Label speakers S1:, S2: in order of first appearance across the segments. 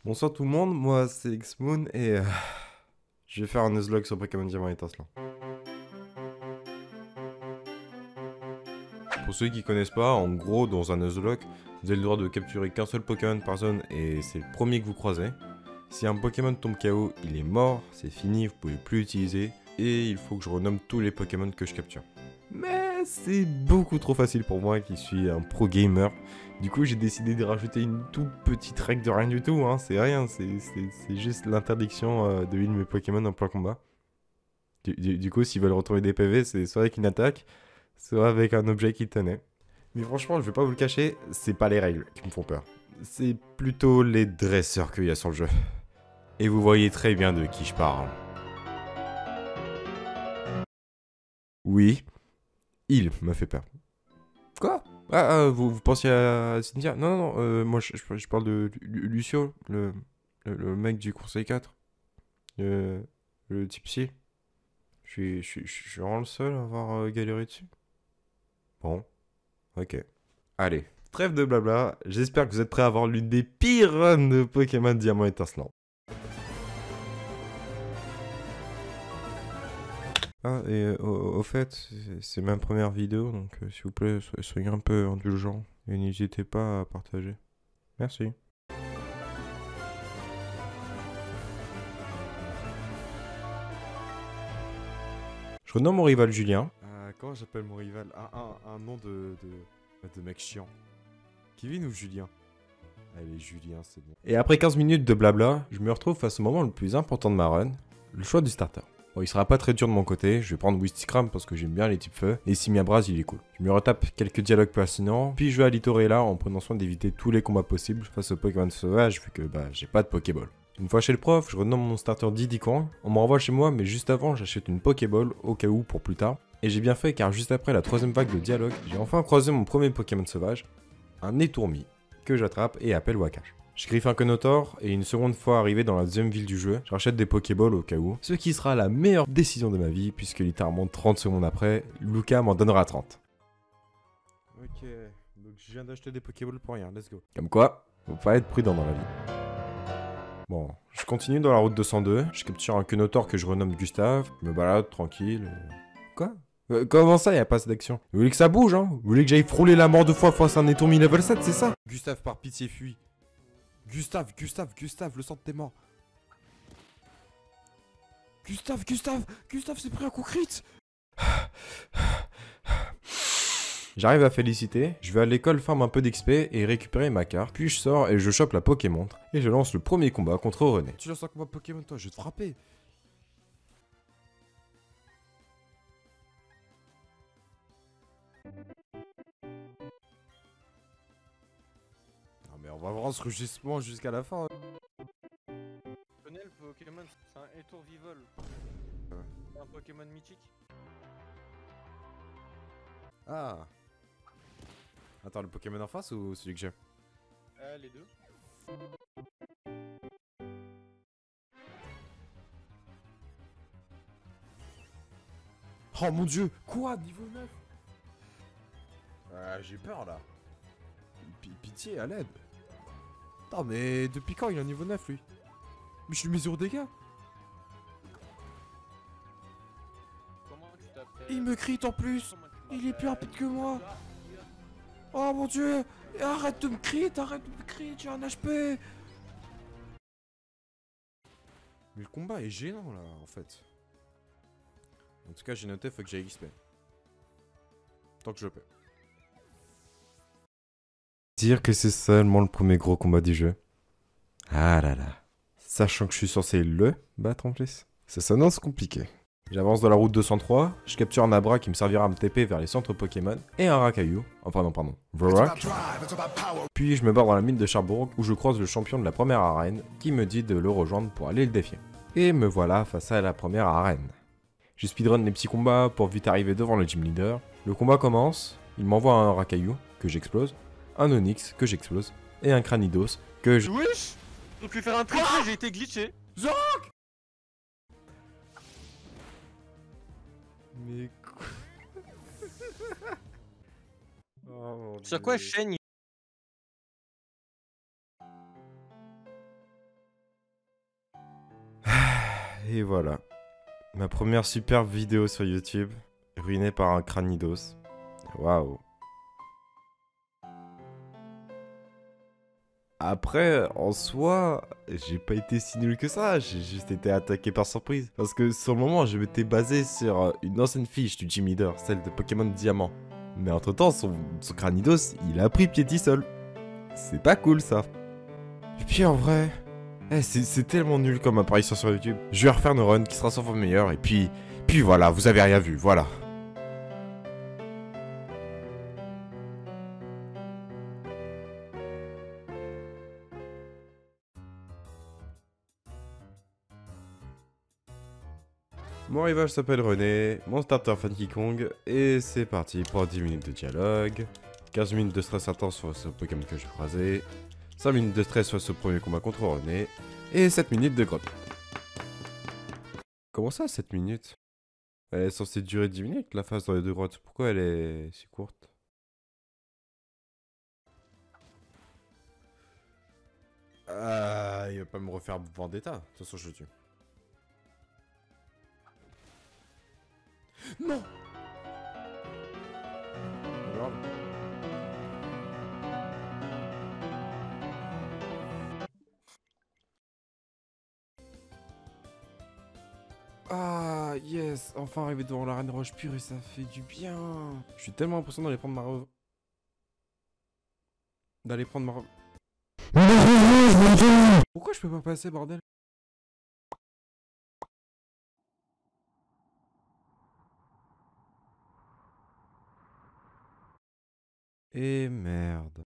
S1: Bonsoir tout le monde, moi c'est Xmoon et je vais faire un Nuzlocke sur Pokémon Diamant étincelant. Pour ceux qui connaissent pas, en gros dans un Nuzlocke, vous avez le droit de capturer qu'un seul Pokémon par zone et c'est le premier que vous croisez. Si un Pokémon tombe KO, il est mort, c'est fini, vous pouvez plus l'utiliser et il faut que je renomme tous les Pokémon que je capture. Mais c'est beaucoup trop facile pour moi qui suis un pro gamer. Du coup, j'ai décidé de rajouter une toute petite règle de rien du tout, hein. C'est rien, c'est juste l'interdiction de heal mes Pokémon en plein combat. Du coup, s'ils veulent retrouver des PV, c'est soit avec une attaque, soit avec un objet qui tenait. Mais franchement, je vais pas vous le cacher, c'est pas les règles qui me font peur. C'est plutôt les dresseurs qu'il y a sur le jeu. Et vous voyez très bien de qui je parle. Oui, il me fait peur. Quoi? Vous pensiez à Cynthia? Non, non, non, moi je parle de Lucio, le mec du Conseil 4. Le type psy. Je suis vraiment le seul à avoir galéré dessus. Bon, ok. Allez, trêve de blabla, j'espère que vous êtes prêts à avoir l'une des pires runs de Pokémon Diamant étincelant. Ah, et au fait, c'est ma première vidéo, donc s'il vous plaît, soyez un peu indulgents et n'hésitez pas à partager. Merci. Je renomme mon rival Julien. Comment j'appelle mon rival? Un nom de mec chiant. Kevin ou Julien? Allez, Julien, c'est bon. Et après 15 minutes de blabla, je me retrouve face au moment le plus important de ma run, le choix du starter. Bon, il sera pas très dur de mon côté, je vais prendre Wistikram parce que j'aime bien les types feu, et Simiabras il est cool. Je me retape quelques dialogues pertinents, puis je vais à Litorella en prenant soin d'éviter tous les combats possibles face aux Pokémon sauvages vu que j'ai pas de Pokéball. Une fois chez le prof, je renomme mon starter Didicon, on me renvoie chez moi mais juste avant j'achète une Pokéball au cas où pour plus tard. Et j'ai bien fait car juste après la troisième vague de dialogue, j'ai enfin croisé mon premier Pokémon sauvage, un Étourmi, que j'attrape et appelle Wakash. Je griffe un Konotor et une seconde fois arrivé dans la deuxième ville du jeu, je rachète des Pokéballs au cas où, ce qui sera la meilleure décision de ma vie puisque littéralement 30 secondes après, Luca m'en donnera 30. Ok, donc je viens d'acheter des Pokéballs pour rien, let's go. Comme quoi, faut pas être prudent dans la vie. Bon, je continue dans la route 202, je capture un Konotor que je renomme Gustave, je me balade tranquille. Quoi? Comment ça, y a pas assez d'action? Vous voulez que ça bouge, hein? Vous voulez que j'aille frôler la mort 2 fois face à un étourmi level 7, c'est ça? Gustave, par pitié, fuis. Gustave, le centre des morts. Gustave s'est pris un coup crit. J'arrive à féliciter, je vais à l'école farm un peu d'XP et récupérer ma carte, puis je sors et je chope la Pokémontre et je lance le premier combat contre René. Tu lances un combat Pokémon toi, je vais te frapper. Non mais on va voir ce rugissement jusqu'à la fin.
S2: Tu connais le Pokémon, c'est un Étourvivol. C'est un Pokémon mythique.
S1: Ah. Attends, le Pokémon en face ou celui que j'ai?
S2: Les deux.
S1: Oh mon dieu. Quoi? Niveau 9? J'ai peur là. Pitié, à l'aide. Attends, mais depuis quand il est à niveau 9 lui? Mais je lui mets 0 dégâts.
S2: Comment tu t'appelles?
S1: Il me crie en plus. Il est plus rapide que moi. Oh mon dieu. Arrête de me crier, tu as un HP. Mais le combat est gênant là en fait. En tout cas j'ai noté, faut que j'aille XP. Tant que je peux. Dire que c'est seulement le premier gros combat du jeu. Ah là là. Sachant que je suis censé le battre en plus. Ça s'annonce compliqué. J'avance dans la route 203, je capture un Abra qui me servira à me TP vers les centres Pokémon, et un Rakayu, enfin non pardon, Vrock. Puis je me barre dans la mine de Cherbourg où je croise le champion de la première arène qui me dit de le rejoindre pour aller le défier. Et me voilà face à la première arène. Je speedrun les petits combats pour vite arriver devant le gym leader. Le combat commence, il m'envoie un Rakayu que j'explose, un Onyx que j'explose, et un Cranidos que je...
S2: Wesh! J'ai pu faire un triplé, j'ai été glitché.
S1: Mais quoi? Oh mon
S2: Sur quoi
S1: dieu.
S2: Shane?
S1: Et voilà. Ma première superbe vidéo sur YouTube, ruinée par un cranidos. Waouh. Après, en soi, j'ai pas été si nul que ça, j'ai juste été attaqué par surprise. Parce que sur le moment, je m'étais basé sur une ancienne fiche du Gym Leader, celle de Pokémon Diamant. Mais entre temps, son cranidos, il a pris pied seul. C'est pas cool ça. Et puis en vrai, c'est tellement nul comme apparition sur YouTube. Je vais refaire une run qui sera 100 fois meilleure et puis voilà, vous avez rien vu, voilà. Mon rival s'appelle René, mon starter Funky Kong, et c'est parti pour 10 minutes de dialogue, 15 minutes de stress intense sur ce Pokémon que j'ai croisé, 5 minutes de stress sur ce premier combat contre René, et 7 minutes de grotte. Comment ça 7 minutes? Elle est censée durer 10 minutes la phase dans les deux grottes, pourquoi elle est si courte? Il va pas me refaire Vendetta, de toute façon je le tue. Non! Alors... Ah, yes! Enfin arrivé devant la Reine Roche pure et ça fait du bien! Je suis tellement impressionné d'aller prendre ma... Pourquoi je peux pas passer, bordel? Et merde.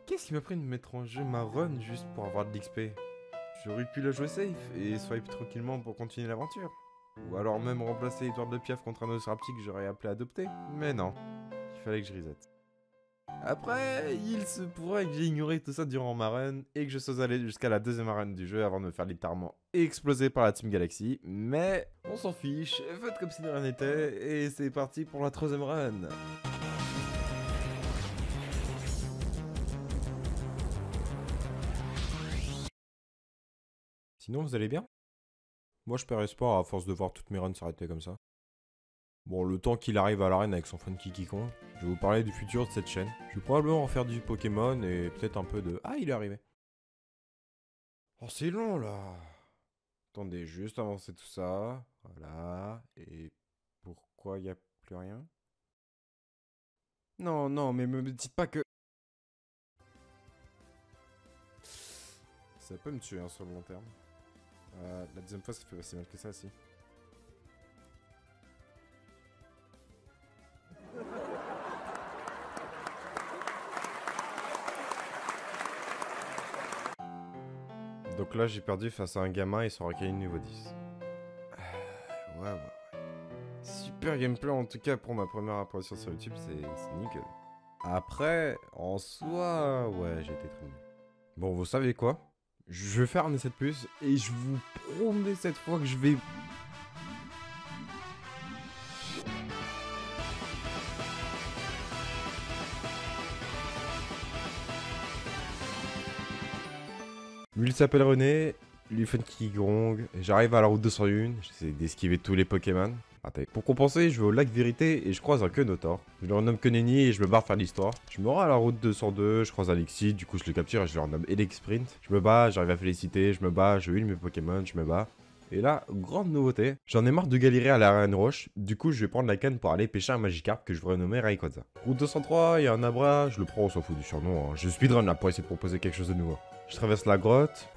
S1: Qu'est-ce qui m'a pris de mettre en jeu ma run juste pour avoir de l'XP? J'aurais pu la jouer safe et swipe tranquillement pour continuer l'aventure. Ou alors même remplacer Edouard de Piaf contre un Ossrapti que j'aurais appelé adopter. Mais non, il fallait que je reset. Après, il se pourrait que j'ai ignoré tout ça durant ma run et que je sois allé jusqu'à la deuxième arène du jeu avant de me faire littéralement exploser par la Team Galaxy. Mais on s'en fiche, faites comme si de rien n'était et c'est parti pour la troisième run. Sinon, vous allez bien? Moi, je perds espoir à force de voir toutes mes runs s'arrêter comme ça. Bon, le temps qu'il arrive à l'arène avec son Funky Kong, je vais vous parler du futur de cette chaîne. Je vais probablement en faire du Pokémon et peut-être un peu de... Ah, il est arrivé. Oh, c'est long, là. Attendez, juste avancer tout ça. Voilà. Et pourquoi il n'y a plus rien? Non, non, mais me dites pas que... Ça peut me tuer, hein, sur le long terme. La deuxième fois, ça fait pas si mal que ça, aussi. Donc là, j'ai perdu face à un gamin et son recueil niveau 10. Ouais. Super gameplay en tout cas pour ma première apparition sur YouTube, c'est nickel. Après, en soi, ouais, j'ai été très nul. Bon, vous savez quoi? Je vais faire un essai de plus et je vous promets cette fois que je vais... Lui, il s'appelle René, lui Funky Kong, j'arrive à la route 201, j'essaie d'esquiver tous les Pokémon. Attends, pour compenser, je vais au lac Vérité et je croise un Quenotor. Je le renomme Keneni et je me barre faire l'histoire. Je me rends à la route 202, je croise Alexis, du coup je le capture et je le renomme Elix Sprint. Je me bats, j'arrive à Félicité, je me bats, je heal mes Pokémon, je me bats. Et là, grande nouveauté, j'en ai marre de galérer à la Reine Roche, du coup je vais prendre la canne pour aller pêcher un Magikarp que je vais renommer Rayquaza. Route 203, il y a un Abra, je le prends, on s'en fout du surnom, hein. Je speedrun là pour essayer de proposer quelque chose de nouveau. Je traverse la grotte.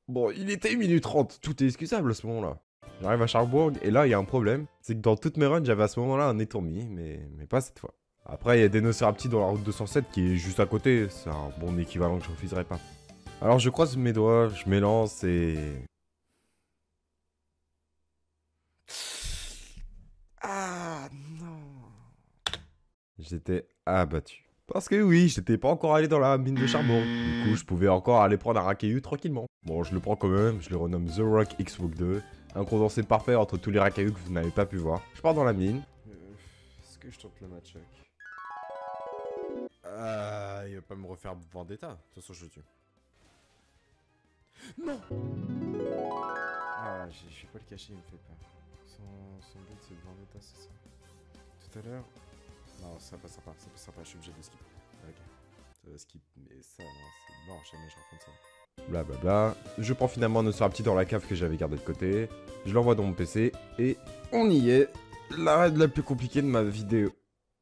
S1: Bon, il était 1 minute 30, tout est excusable à ce moment-là. J'arrive à Charbourg et là, il y a un problème. C'est que dans toutes mes runs, j'avais à ce moment-là un étourmi, mais pas cette fois. Après, il y a des Nocirapti dans la route 207 qui est juste à côté. C'est un bon équivalent que je refuserais pas. Alors, je croise mes doigts, je m'élance et... Ah non. J'étais abattu. Parce que oui, j'étais pas encore allé dans la mine de charbon. Du coup, je pouvais encore aller prendre un Rakayu tranquillement. Bon, je le prends quand même, je le renomme The Rock X-Walk 2. Un condensé parfait entre tous les Rakayu que vous n'avez pas pu voir. Je pars dans la mine. Est-ce que je tente le match-up? Il va pas me refaire Vendetta. De toute façon, je le tue. Non. Ah, je vais pas le cacher, il me fait peur. Son but, c'est le Vendetta, c'est ça. Tout à l'heure... Non, ça passera pas, je suis obligé de skip. Ok. Ça va skip, mais ça, non, c'est mort, jamais je raconte ça. Blablabla. Je prends finalement un petit dans la cave que j'avais gardé de côté. Je l'envoie dans mon PC, et on y est. La raid la plus compliquée de ma vidéo.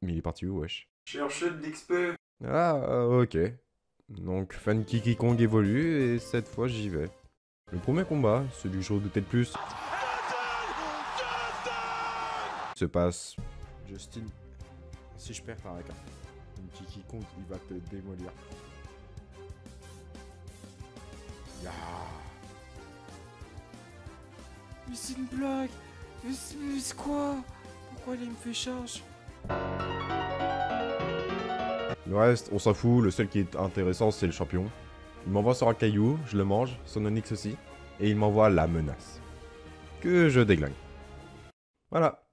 S1: Mais il est parti où, wesh?
S2: Cherchez de l'XP.
S1: Ah, ok. Donc, Funky Kong évolue, et cette fois, j'y vais. Le premier combat, celui que je redoutais le plus, se passe... Justin, si je perds, t'as un carte. Funky Kong, il va te démolir. Ya. Mais c'est une blague. Mais c'est quoi? Pourquoi il me fait charge? Le reste, on s'en fout, le seul qui est intéressant, c'est le champion. Il m'envoie sur un caillou, je le mange, son onyx aussi, et il m'envoie la menace. Que je déglingue. Voilà.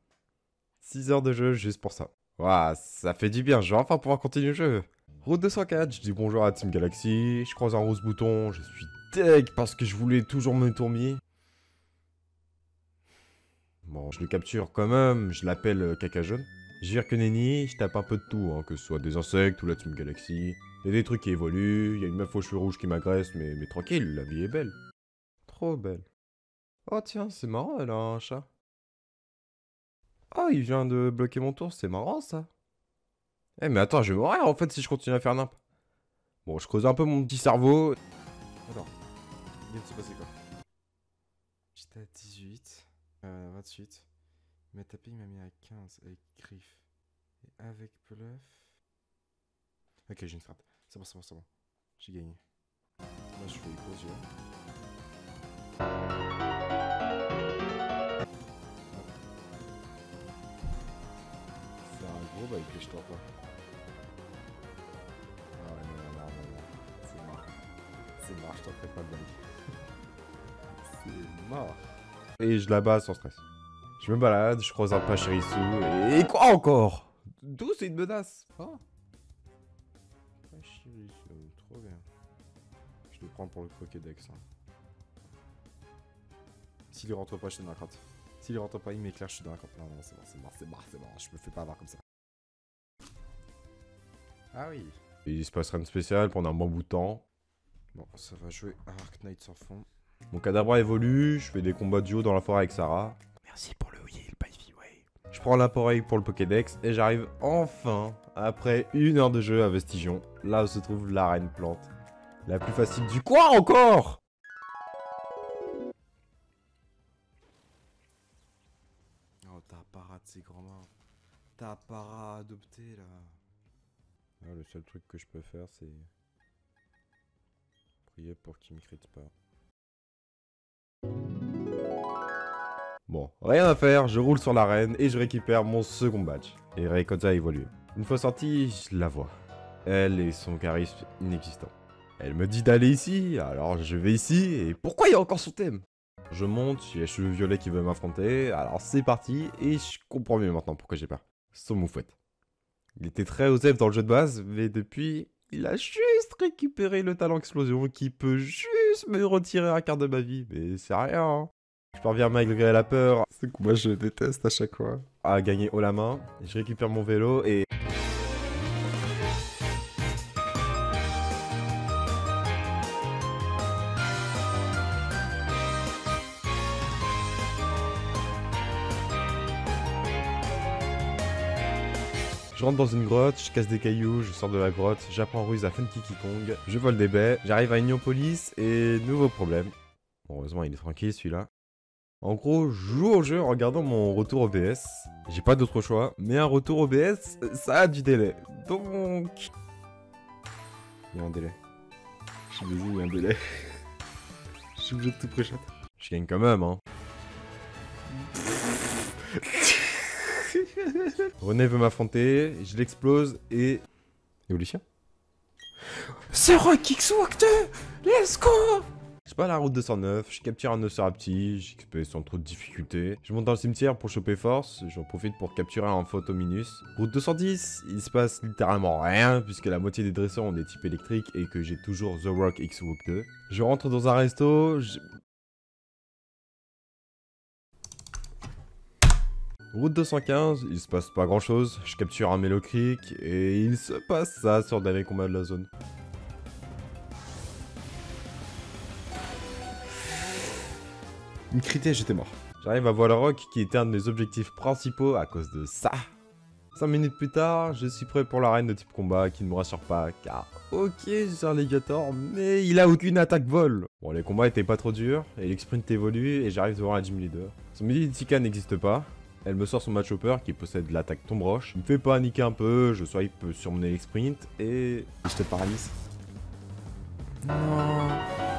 S1: 6 heures de jeu juste pour ça. Waouh, ça fait du bien, je vais enfin pouvoir continuer le jeu. Route 204, je dis bonjour à Team Galaxy, je croise un rose bouton, je suis deg parce que je voulais toujours me tourner. Bon, je le capture quand même, je l'appelle Caca Jaune. Je vire que Nenni, je tape un peu de tout, hein, que ce soit des insectes ou la Team Galaxy. Il y a des trucs qui évoluent, il y a une meuf aux cheveux rouges qui m'agresse, mais tranquille, la vie est belle. Trop belle. Oh tiens, c'est marrant, elle a un chat. Oh, il vient de bloquer mon tour, c'est marrant ça. Eh mais attends, je vais mourir en fait si je continue à faire nimp. Bon, je creuse un peu mon petit cerveau. Attends, il vient de se passer quoi? J'étais à 18, 28. Il m'a tapé, il m'a mis à 15 avec griffe. Et avec bluff... Ok, j'ai une frappe. C'est bon, c'est bon, c'est bon. J'ai gagné. Là, je fais les gros yeux. C'est un gros bail que je t'entends. Ah ouais, non. C'est mort. C'est mort, je t'en fais pas de bail. C'est mort. Et je la bats sans stress. Je me balade, je croise un Pachirisu, et quoi encore? D'où c'est une menace? Oh. Pachirisu, trop bien. Je le prends pour le Pokédex. Hein. S'il rentre pas, je suis dans la crotte. S'il rentre pas, il m'éclaire, je suis dans la crotte. Non, c'est mort. Je me fais pas avoir comme ça. Ah oui. Et il se passe rien de spécial pendant un bon bout de temps. Bon, ça va jouer à Arc Knight sans fond. Mon Kadabra évolue, je fais des combats duo dans la forêt avec Sarah. Merci pour le heal, by way. Je prends l'appareil pour le Pokédex et j'arrive enfin, après 1 heure de jeu à Vestigion, là où se trouve l'arène plante. La plus facile du... Quoi encore? Oh, t'as pas raté, grand-mère. T'as pas adopté, là. Ah, le seul truc que je peux faire, c'est... prier pour qu'il me crit pas. Bon, rien à faire, je roule sur l'arène et je récupère mon second badge. Et Rayquaza a évolué. Une fois sorti, je la vois. Elle et son charisme inexistant. Elle me dit d'aller ici, alors je vais ici, et pourquoi il y a encore son thème? Je monte, il y a les cheveux violets qui veulent m'affronter, alors c'est parti, et je comprends mieux maintenant pourquoi j'ai peur. Son moufouette. Il était très osef dans le jeu de base, mais depuis, il a juste récupéré le talent explosion qui peut juste me retirer un quart de ma vie, mais c'est rien, hein. Je parviens malgré la peur, ce que moi je déteste à chaque fois, à gagner haut la main. Je récupère mon vélo et... Je rentre dans une grotte, je casse des cailloux, je sors de la grotte, j'apprends ruse à Funky Kong, je vole des baies, j'arrive à Ignopolis et nouveau problème. Bon, heureusement il est tranquille celui-là. En gros, je joue au jeu en regardant mon retour OBS. J'ai pas d'autre choix, mais un retour OBS, ça a du délai. Donc... Il y a un délai. Je suis désolé, il y a un délai. Je suis obligé de tout pré-chat. Je gagne quand même, hein. René veut m'affronter, je l'explose et... Et où les chiens? C'est Roy Kickswalk 2! Let's go! Je pars à la route 209, je capture un Nosferapti, j'XP sans trop de difficultés. Je monte dans le cimetière pour choper force, j'en profite pour capturer un Photominus. Route 210, il se passe littéralement rien, puisque la moitié des dresseurs ont des types électriques et que j'ai toujours The Rock X Walk 2. Je rentre dans un resto, Route 215, il se passe pas grand chose, je capture un Mellow Creek et il se passe ça sur le dernier combat de la zone. Une critée, j'étais mort. J'arrive à Voilarock qui était un de mes objectifs principaux à cause de ça. 5 minutes plus tard, je suis prêt pour l'arène de type combat qui ne me rassure pas car ok j'ai un Léviator mais il a aucune attaque vol. Bon les combats étaient pas trop durs et l'exprint évolue et j'arrive devant la gym leader. Son midi Tika n'existe pas. Elle me sort son match hopper qui possède l'attaque tombe roche. Il me fait paniquer un peu, je swipe sur mon sprint et je te paralyse. Non,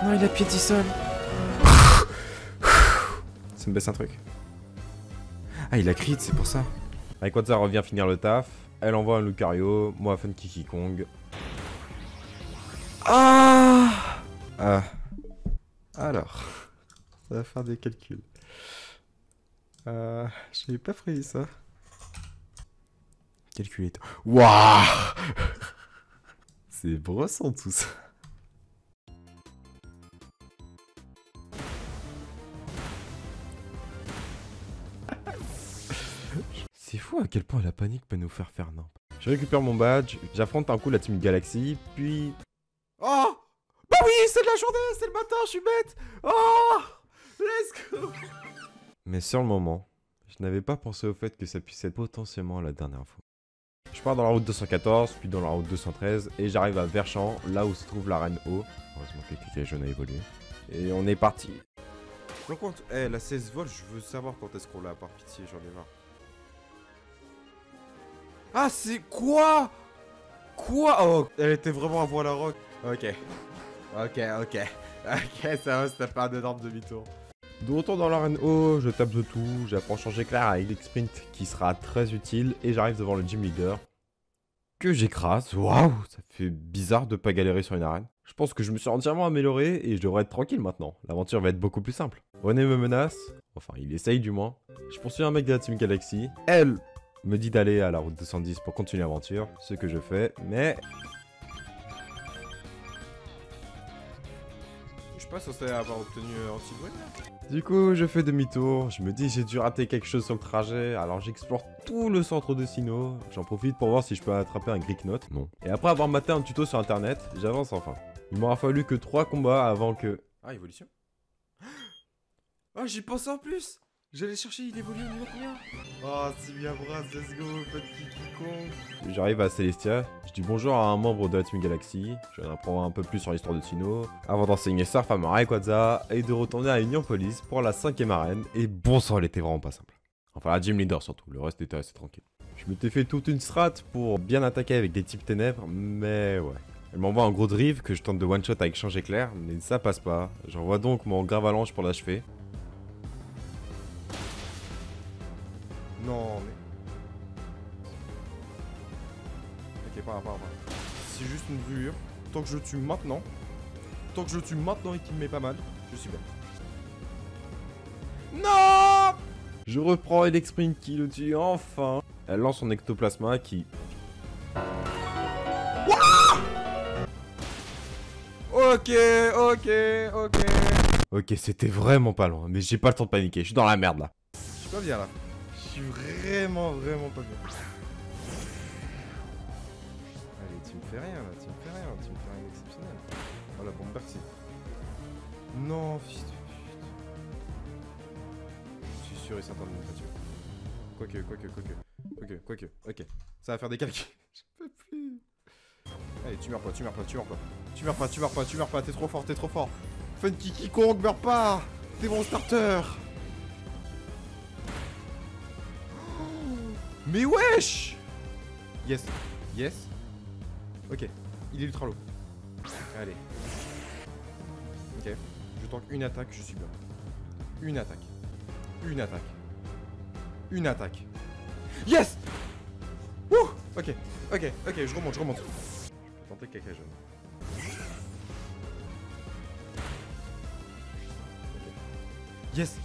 S1: non il a pied seul. Ça me baisse un truc. Ah il a crit, c'est pour ça. Rayquaza revient finir le taf. Elle envoie un Lucario, moi Funky Kong. Ah alors, ça va faire des calculs. J'avais pas prévu ça. Calculer. Waouh. C'est brossant tout ça. C'est fou à quel point la panique peut nous faire faire nimp. Je récupère mon badge, j'affronte un coup la Team Galaxy, puis... Oh bah oui, c'est de la journée, c'est le matin, je suis bête. Oh let's go. Mais sur le moment, je n'avais pas pensé au fait que ça puisse être potentiellement la dernière fois. Je pars dans la route 214, puis dans la route 213, et j'arrive à Verchamp, là où se trouve l'arène haut. Heureusement que le jaune a évolué. Et on est parti. Par contre, la 16 volts, je veux savoir quand est-ce qu'on l'a, par pitié, j'en ai marre. Ah, c'est quoi? Quoi? Oh, elle était vraiment à Voilarock. Ok. Ok, ça va, c'était pas un énorme demi-tour. De retour dans l'arène haut, je tape de tout, j'apprends changer clair avec l'exprint qui sera très utile et j'arrive devant le gym leader que j'écrase. Waouh, ça fait bizarre de pas galérer sur une arène. Je pense que je me suis entièrement amélioré et je devrais être tranquille maintenant. L'aventure va être beaucoup plus simple. René me menace, enfin il essaye du moins. Je poursuis un mec de la Team Galaxy. Elle me dit d'aller à la route 210 pour continuer l'aventure, ce que je fais, mais... Je suis pas censé avoir obtenu anti-bruit là. Du coup, je fais demi-tour, je me dis j'ai dû rater quelque chose sur le trajet, alors j'explore tout le centre de Sinnoh, j'en profite pour voir si je peux attraper un Greek Note, non. Et après avoir maté un tuto sur internet, j'avance enfin. Il m'aura fallu que 3 combats avant que... Ah, évolution. Ah, j'y pense en plus. J'allais chercher, il évolue au niveau combien? Oh, c'est bien brasse, let's go, Funky Kong. J'arrive à Celestia, je dis bonjour à un membre de la Team Galaxy, je vais en apprendre un peu plus sur l'histoire de Sinnoh, avant d'enseigner Surf à Rayquaza et de retourner à Union Police pour la 5ème arène, et bon sang, elle était vraiment pas simple. Enfin, la Gym Leader surtout, le reste était assez tranquille. Je m'étais fait toute une strat pour bien attaquer avec des types ténèbres, mais ouais. Elle m'envoie un gros drive que je tente de one-shot avec Change Éclair, mais ça passe pas. J'envoie donc mon Gravalanche pour l'achever. Non, mais... Ok, pas. C'est juste une brûlure. Tant que je tue maintenant... et qu'il me met pas mal, je suis bien. Non! Je reprends Elexprint qui le tue enfin. Elle lance son ectoplasma qui... Ok. Ok, c'était vraiment pas loin, mais j'ai pas le temps de paniquer, je suis dans la merde là. Je suis pas bien là. Je suis vraiment pas bien. Allez, tu me fais rien là, tu me fais rien d'exceptionnel. Oh la bombe merci. Non, fils de pute. Je suis sûr et certain de ne pas tuer. Quoique, ok. Ça va faire des calculs. Je peux plus. Allez, tu meurs pas, t'es trop fort. Funky Kong, meurs pas. T'es mon starter. Mais wesh! Yes. Ok, il est ultra low. Allez. Ok, je tank une attaque, je suis bien. Une attaque. Yes! Wouh! Ok, je remonte. Je peux tenter caca jaune. Yes.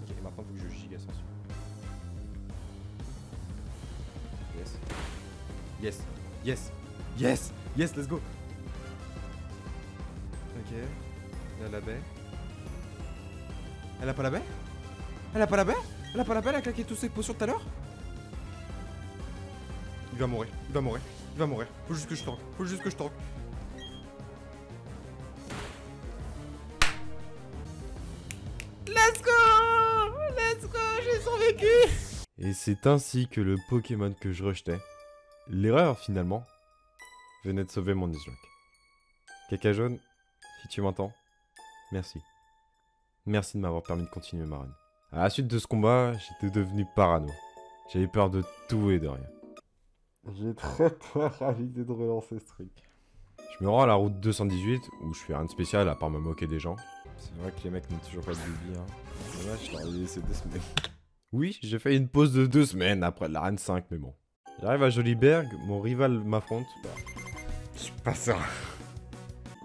S1: Ok, maintenant faut que je giga ascension. Yes. Yes. Yes. Yes. Yes, let's go. Ok. Il y a la baie. Elle a pas la baie? Elle a pas la baie? Elle a pas la baie? Elle a claqué toutes ses potions tout à l'heure? Il va mourir. Il va mourir. Il va mourir. Faut juste que je tank. Faut juste que je tank. Let's go! Let's go! J'ai survécu! Et c'est ainsi que le Pokémon que je rejetais, l'erreur finalement, venait de sauver mon Nuzlocke. Caca jaune, si tu m'entends, merci. Merci de m'avoir permis de continuer ma run. À la suite de ce combat, j'étais devenu parano. J'avais peur de tout et de rien. J'ai très peur à l'idée de relancer ce truc. Je me rends à la route 218, où je fais rien de spécial à part me moquer des gens. C'est vrai que les mecs n'ont toujours pas de Bibi, hein. Dommage, je leur ai laissé 2 semaines. Oui, j'ai fait une pause de 2 semaines après l'arène 5, mais bon. J'arrive à Joliberg, mon rival m'affronte. Je suis pas serein.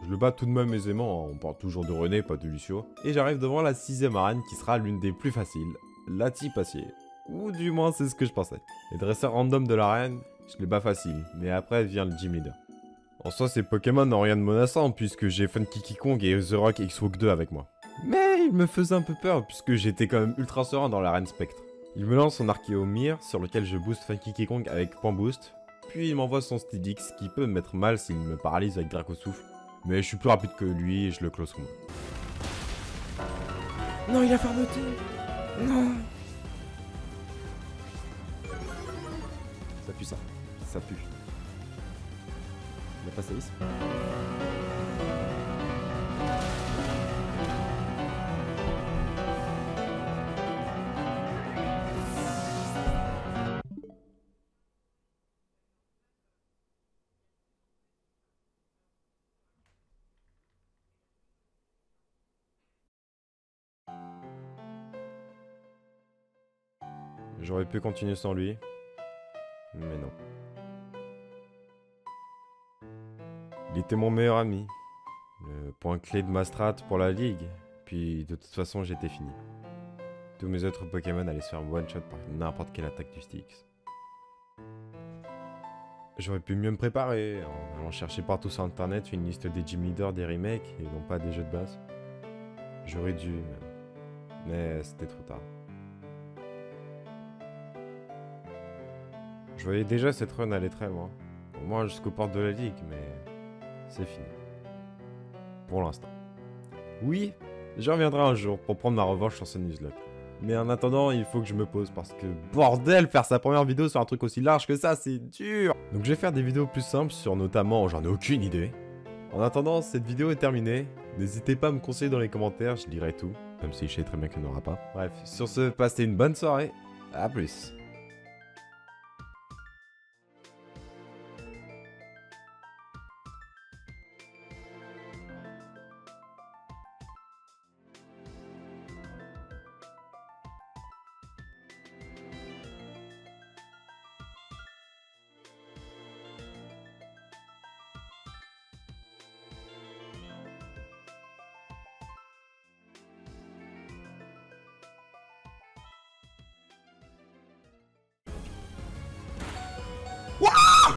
S1: Je le bats tout de même aisément, on parle toujours de René, pas de Lucio. Et j'arrive devant la 6ème arène qui sera l'une des plus faciles, la Tipassier. Ou du moins c'est ce que je pensais. Les dresseurs random de l'arène, je les bats facile, mais après vient le gym leader. En soi ces Pokémon n'ont rien de menaçant puisque j'ai Funky Kong et The Rock X-Walk 2 avec moi. Mais il me faisait un peu peur puisque j'étais quand même ultra serein dans l'arène Spectre. Il me lance son Archéomir sur lequel je booste Funky Kong avec point boost. Puis il m'envoie son Stidix qui peut me mettre mal s'il me paralyse avec Draco Souffle. Mais je suis plus rapide que lui et je le close moi. Non, il a fermeté. Non. Ça pue ça. Ça pue. Il a pas séisme. J'aurais pu continuer sans lui, mais non. Il était mon meilleur ami, le point clé de ma strat pour la ligue, puis de toute façon j'étais fini. Tous mes autres Pokémon allaient se faire one-shot par n'importe quelle attaque du Styx. J'aurais pu mieux me préparer, en allant chercher partout sur internet une liste des gym leaders des remakes et non pas des jeux de base. J'aurais dû, mais c'était trop tard. Je voyais déjà cette run aller très loin, au moins jusqu'aux portes de la ligue, mais c'est fini. Pour l'instant. Oui, j'y reviendrai un jour pour prendre ma revanche sur ce Nuzlocke. Mais en attendant, il faut que je me pose parce que bordel, faire sa première vidéo sur un truc aussi large que ça, c'est dur. Donc je vais faire des vidéos plus simples sur notamment, j'en ai aucune idée. En attendant, cette vidéo est terminée. N'hésitez pas à me conseiller dans les commentaires, je lirai tout. Même si je sais très bien qu'il n'y en aura pas. Bref, sur ce, passez une bonne soirée. A plus.